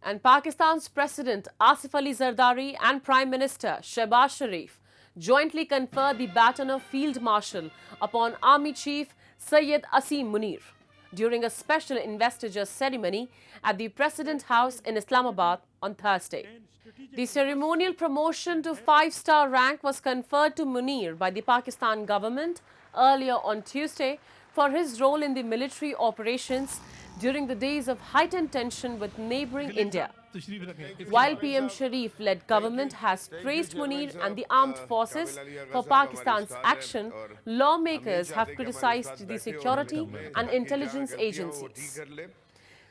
And Pakistan's President Asif Ali Zardari and Prime Minister Shehbaz Sharif jointly conferred the baton of Field Marshal upon Army Chief Syed Asim Munir during a special investiture ceremony at the President House in Islamabad on Thursday. The ceremonial promotion to 5-star rank was conferred to Munir by the Pakistan government earlier on Tuesday for his role in the military operations during the days of heightened tension with neighboring India. While PM Sharif-led government has praised Munir and the armed forces for Pakistan's action, lawmakers have criticized the security and intelligence agencies.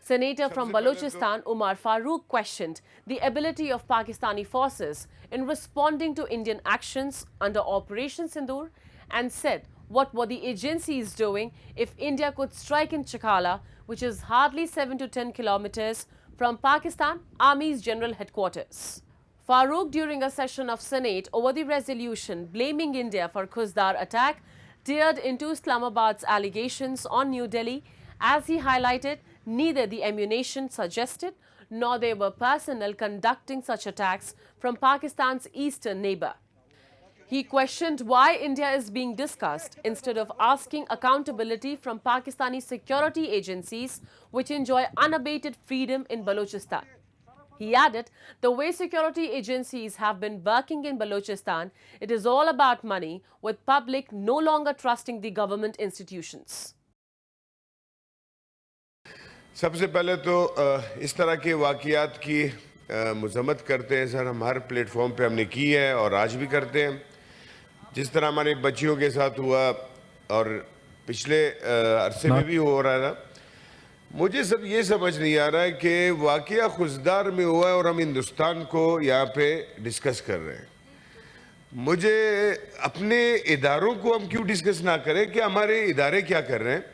Senator from Balochistan Umar Farooq questioned the ability of Pakistani forces in responding to Indian actions under Operation Sindoor and said what were the agencies doing if India could strike in Chakala, which is hardly 7 to 10 kilometers from Pakistan Army's general headquarters. Farooq, during a session of Senate over the resolution blaming India for Khuzdar attack, teared into Islamabad's allegations on New Delhi as he highlighted neither the ammunition suggested nor there were personnel conducting such attacks from Pakistan's eastern neighbor. He questioned why India is being discussed instead of asking accountability from Pakistani security agencies which enjoy unabated freedom in Balochistan. He added, the way security agencies have been working in Balochistan, it is all about money, with public no longer trusting the government institutions. सबसे पहले तो इस तरह के वाक़यात की मज़म्मत करते हैं sir, हम हर प्लेटफॉर्म पे हमने की है और आज भी करते हैं। जिस तरह हमारे बच्चियों के साथ हुआ और पिछले अरसे में भी हो रहा था, मुझे सब ये समझ नहीं आ रहा है कि वाक़या खुजदार में हुआ है और हम हिंदुस्तान को यहाँ पे डिस्कस कर रहे हैं। मुझे अपने इदारों को हम क्यों डिस्कस ना करें कि हमारे इदारे क्या कर रहे हैं।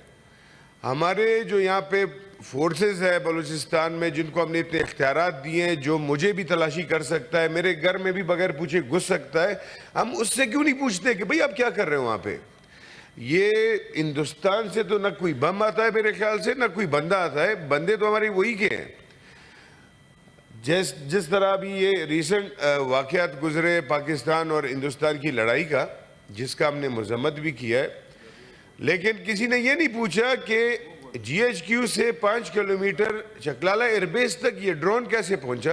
हमारे जो यहाँ पे फोर्सेस है बलूचिस्तान में, जिनको हमने इतने इख्तियारात दिए हैं, जो मुझे भी तलाशी कर सकता है, मेरे घर में भी बगैर पूछे घुस सकता है, हम उससे क्यों नहीं पूछते कि भाई आप क्या कर रहे हो वहाँ पे। ये हिंदुस्तान से तो ना कोई बम आता है मेरे ख्याल से, ना कोई बंदा आता है, बंदे तो हमारे वही के हैं। जिस तरह अभी ये रिसेंट वाक़यात गुजरे पाकिस्तान और हिंदुस्तान की लड़ाई का, जिसका हमने मज़म्मत भी किया है, लेकिन किसी ने ये नहीं पूछा कि GHQ से 5 किलोमीटर चकलाला एयरबेस तक ये ड्रोन कैसे पहुंचा।